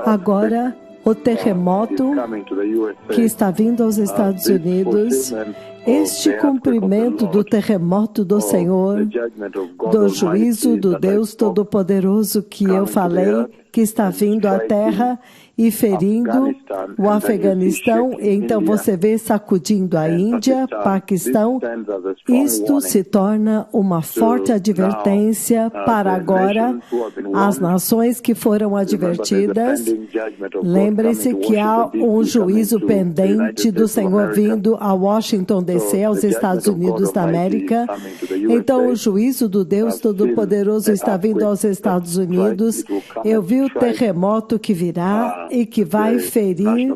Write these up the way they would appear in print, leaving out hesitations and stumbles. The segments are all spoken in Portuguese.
Agora, o terremoto que está vindo aos Estados Unidos, este cumprimento do terremoto do Senhor, do juízo do Deus Todo-Poderoso que eu falei, que está vindo à terra e ferindo o Afeganistão, então você vê sacudindo a Índia, Paquistão. Isto se torna uma forte advertência para agora as nações que foram advertidas. Lembre-se que há um juízo pendente do Senhor vindo a Washington DC, aos Estados Unidos da América. Então o juízo do Deus Todo-Poderoso está vindo aos Estados Unidos. Eu vi o terremoto que virá e que vai ferir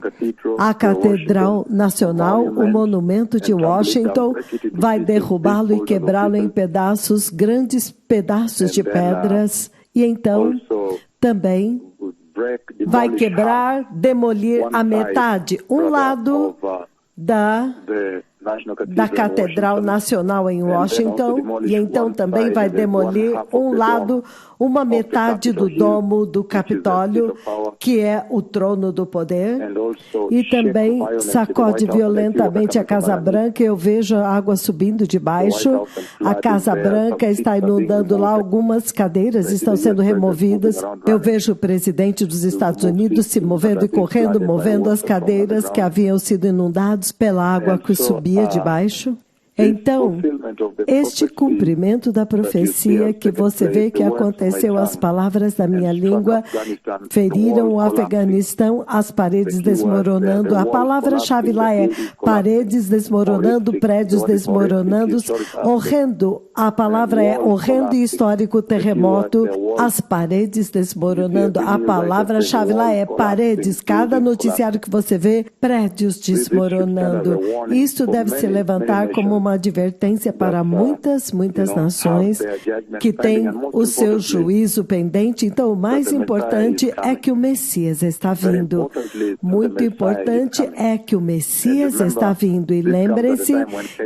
a Catedral Nacional, o monumento de Washington, vai derrubá-lo e quebrá-lo em pedaços, grandes pedaços de pedras, e então também vai quebrar, demolir a metade, um lado da Catedral Nacional em Washington, e então também vai demolir um lado, uma metade do domo do Capitólio, que é o trono do poder, e também sacode violentamente a Casa Branca. Eu vejo a água subindo de baixo, a Casa Branca está inundando lá, algumas cadeiras estão sendo removidas. Eu vejo o presidente dos Estados Unidos se movendo e correndo, movendo as cadeiras que haviam sido inundadas pela água que subia de baixo. Então, este cumprimento da profecia que você vê que aconteceu, as palavras da minha língua feriram o Afeganistão, as paredes desmoronando. A palavra-chave lá é paredes desmoronando, prédios desmoronando, horrendo. A palavra é horrendo e histórico terremoto, as paredes desmoronando. A palavra-chave lá é paredes. Cada noticiário que você vê, prédios desmoronando. Isto deve se levantar como uma advertência para muitas nações que têm o seu juízo pendente. Então, o mais importante é que o Messias está vindo. Muito importante é que o Messias está vindo. E lembre-se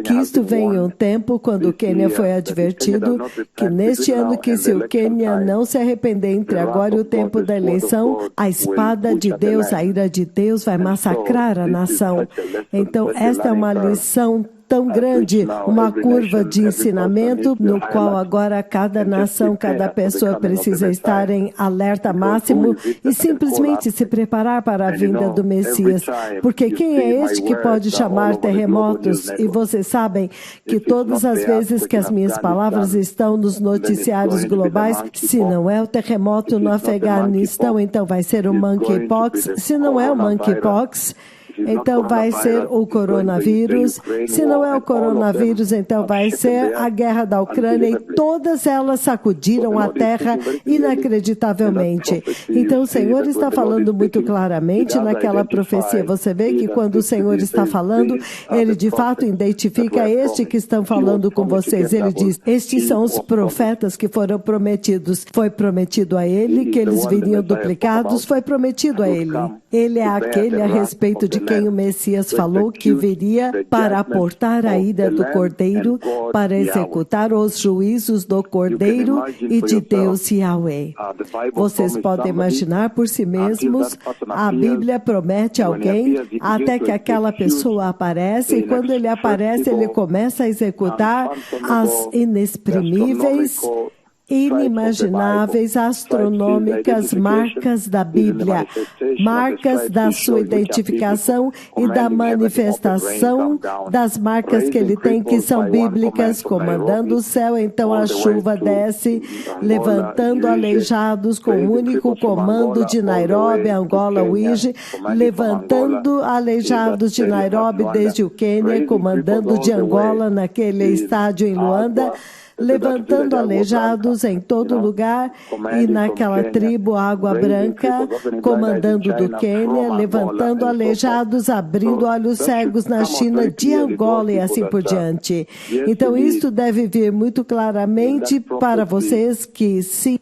que isto vem em um tempo quando o Quênia foi advertido que neste ano, que se o Quênia não se arrepender entre agora e o tempo da eleição, a espada de Deus, a ira de Deus vai massacrar a nação. Então, esta é uma lição tão grande, uma curva de ensinamento no qual agora cada nação, cada pessoa precisa estar em alerta máximo e simplesmente se preparar para a vinda do Messias. Porque quem é este que pode chamar terremotos? E vocês sabem que todas as vezes que as minhas palavras estão nos noticiários globais, se não é o terremoto no Afeganistão, então vai ser o monkeypox. Se não é o monkeypox, então vai ser o coronavírus. Se não é o coronavírus, então vai ser a guerra da Ucrânia, e todas elas sacudiram a terra inacreditavelmente. Então o Senhor está falando muito claramente naquela profecia. Você vê que quando o Senhor está falando, Ele de fato identifica este que estão falando com vocês. Ele diz, estes são os profetas que foram prometidos. Foi prometido a Ele que eles viriam duplicados, foi prometido a Ele. Ele é aquele a respeito de quem o Messias falou que viria para aportar a ira do Cordeiro, para executar os juízos do Cordeiro e de Deus Yahweh. Vocês podem imaginar por si mesmos, a Bíblia promete alguém até que aquela pessoa aparece, e quando ele aparece, ele começa a executar as inexprimíveis, inimagináveis, astronômicas marcas da Bíblia, marcas da sua identificação e da manifestação das marcas que ele tem, que são bíblicas, comandando o céu. Então a chuva desce, levantando aleijados com o único comando de Nairobi, Angola, Uige, levantando aleijados de Nairobi desde o Quênia, comandando de Angola naquele estádio em Luanda, levantando aleijados em todo lugar, e naquela tribo Água Branca, comandando do Quênia, levantando aleijados, abrindo olhos cegos na China, de Angola e assim por diante. Então isto deve vir muito claramente para vocês que sim,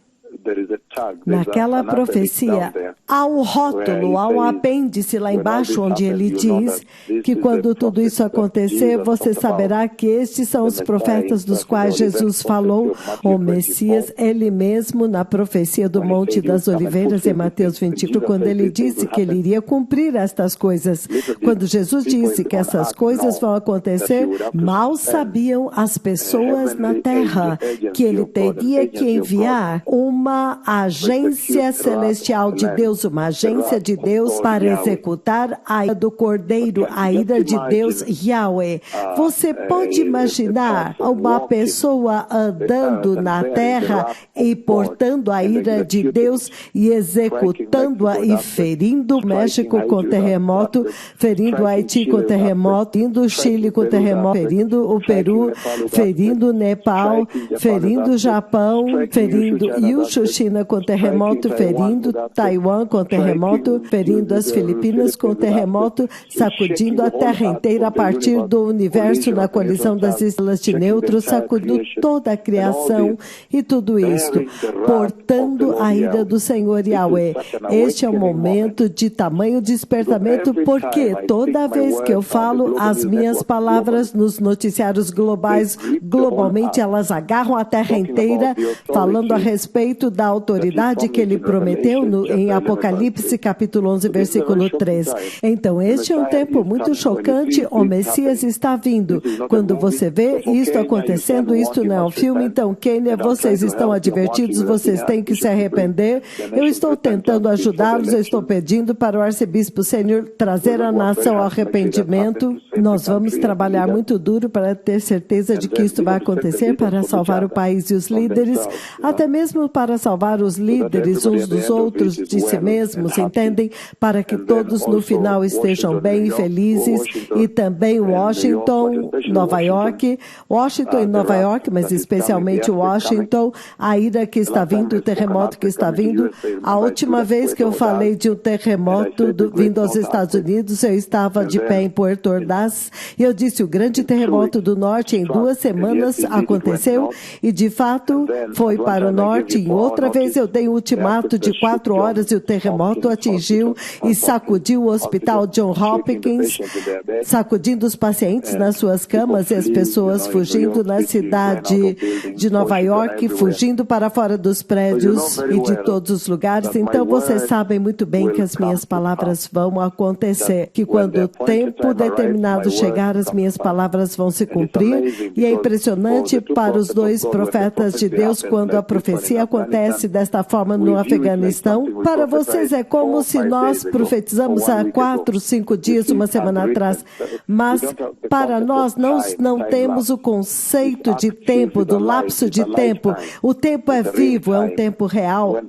naquela profecia Há um rótulo, há um apêndice lá embaixo onde ele diz que quando tudo isso acontecer, você saberá que estes são os profetas dos quais Jesus falou, o Messias, ele mesmo na profecia do Monte das Oliveiras em Mateus 24, quando ele disse que ele iria cumprir estas coisas. Quando Jesus disse que essas coisas vão acontecer, mal sabiam as pessoas na terra que ele teria que enviar uma agência celestial de Deus, uma agência de Deus para executar a ira do Cordeiro, a ira de Deus, Yahweh. Você pode imaginar uma pessoa andando na terra e portando a ira de Deus e executando-a e ferindo o México com terremoto, ferindo o Haiti com terremoto, ferindo o Chile com terremoto, ferindo o Peru, ferindo o Nepal, ferindo o Japão, ferindo China com terremoto, ferindo Taiwan com terremoto, ferindo as Filipinas com terremoto, sacudindo a terra inteira a partir do universo na colisão das estrelas de neutros, sacudindo toda a criação e tudo isto, portando a ira do Senhor Yahweh. Este é o momento de tamanho despertamento, porque toda vez que eu falo as minhas palavras nos noticiários globais, globalmente elas agarram a terra inteira, falando a respeito da autoridade que ele prometeu em Apocalipse capítulo 11, versículo 3. Então, este é um tempo muito chocante, o Messias está vindo. Quando você vê isto acontecendo, isto não é um filme, então, Quênia, vocês estão advertidos, vocês têm que se arrepender. Eu estou tentando ajudá-los, eu estou pedindo para o arcebispo sênior trazer a nação ao arrependimento. Nós vamos trabalhar muito duro para ter certeza de que isto vai acontecer, para salvar o país e os líderes, até mesmo para salvar os líderes uns dos outros, de si mesmos, entendem? Para que todos no final estejam bem e felizes, e também Washington, Nova York, Washington e Nova York, mas especialmente Washington, a ira que está vindo, o terremoto que está vindo. A última vez que eu falei de um terremoto vindo aos Estados Unidos, eu estava de pé em Puerto Ordaz, e eu disse, o grande terremoto do norte em 2 semanas aconteceu, e de fato foi para o norte. E outra vez eu dei um ultimato de 4 horas e o terremoto atingiu e sacudiu o hospital John Hopkins, sacudindo os pacientes nas suas camas e as pessoas fugindo na cidade de Nova York, fugindo para fora dos prédios e de todos os lugares. Então vocês sabem muito bem que as minhas palavras vão acontecer, que quando o tempo determinado chegar, as minhas palavras vão se cumprir. E é impressionante para os 2 profetas de Deus quando a profecia acontece desta forma no Afeganistão. Para vocês é como se nós profetizamos há 4, 5 dias, uma semana atrás, mas para nós não temos o conceito de tempo, do lapso de tempo. O tempo é vivo, é um tempo real,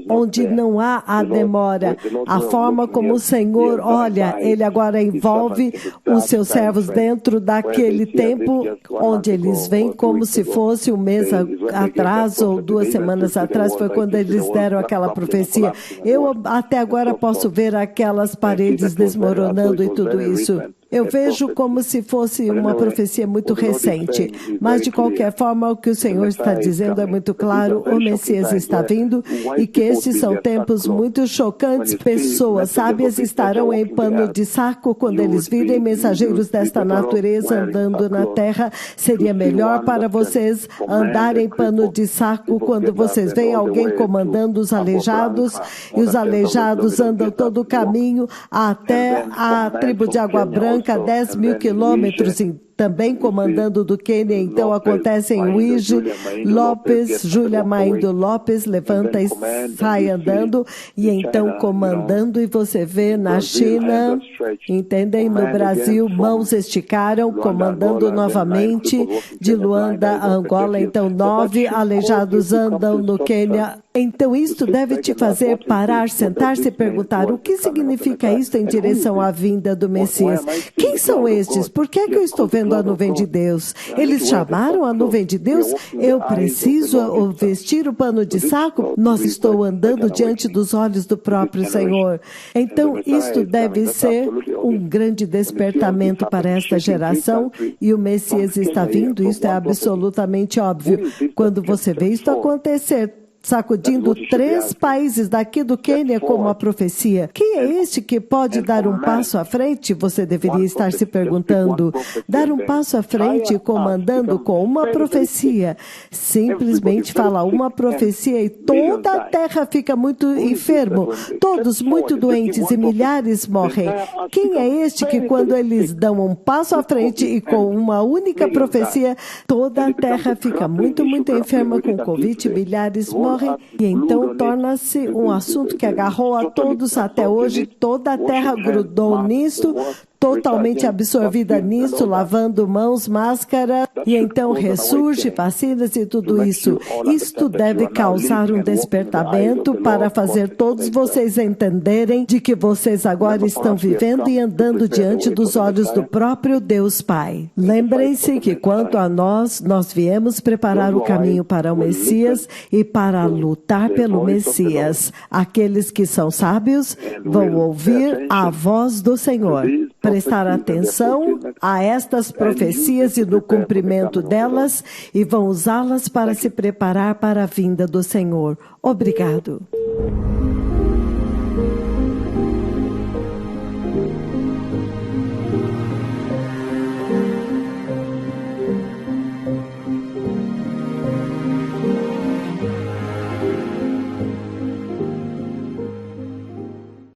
onde não há a demora. A forma como o Senhor olha, Ele agora envolve os seus servos dentro daquele tempo, onde eles vêm como se fosse um mês atrás ou 2 semanas atrás, foi quando eles deram aquela profecia. Eu até agora posso ver aquelas paredes desmoronando e tudo isso. Eu vejo como se fosse uma profecia muito recente, mas de qualquer forma o que o Senhor está dizendo é muito claro, o Messias está vindo e que estes são tempos muito chocantes. Pessoas sábias estarão em pano de saco quando eles virem mensageiros desta natureza andando na terra. Seria melhor para vocês andarem em pano de saco quando vocês veem alguém comandando os aleijados, e os aleijados andam todo o caminho até a tribo de Água Branca, 10.000 quilômetros, também comandando do Quênia. Então acontece em Uige, Lopes, Júlia Maindo Lopes levanta e sai andando, e então comandando, e você vê na China, entendem? No Brasil, mãos esticaram, comandando novamente, de Luanda a Angola. Então 9 aleijados andam no Quênia. Então isto deve te fazer parar, sentar-se e perguntar, o que significa isto em direção à vinda do Messias? Quem são estes? Por que é que eu estou vendo a nuvem de Deus? Eles chamaram a nuvem de Deus? Eu preciso vestir o pano de saco? Nós estamos andando diante dos olhos do próprio Senhor. Então isto deve ser um grande despertamento para esta geração, e o Messias está vindo, isto é absolutamente óbvio. Quando você vê isto acontecer, sacudindo 3 países daqui do Quênia com uma profecia. Quem é este que pode dar um passo à frente? Você deveria estar se perguntando. Dar um passo à frente comandando com uma profecia. Simplesmente fala uma profecia e toda a terra fica muito enfermo. Todos muito doentes e milhares morrem. Quem é este que quando eles dão um passo à frente e com uma única profecia, toda a terra fica muito enferma com Covid, milhares morrem e então torna-se um assunto que agarrou a todos até hoje, toda a terra grudou nisso, totalmente absorvida nisso, lavando mãos, máscara, e então ressurge, vacinas e tudo isso. Isto deve causar um despertamento para fazer todos vocês entenderem de que vocês agora estão vivendo e andando diante dos olhos do próprio Deus Pai. Lembrem-se que quanto a nós viemos preparar o caminho para o Messias e para lutar pelo Messias. Aqueles que são sábios vão ouvir a voz do Senhor. Prestar atenção a estas profecias e no cumprimento delas e vão usá-las para se preparar para a vinda do Senhor. Obrigado.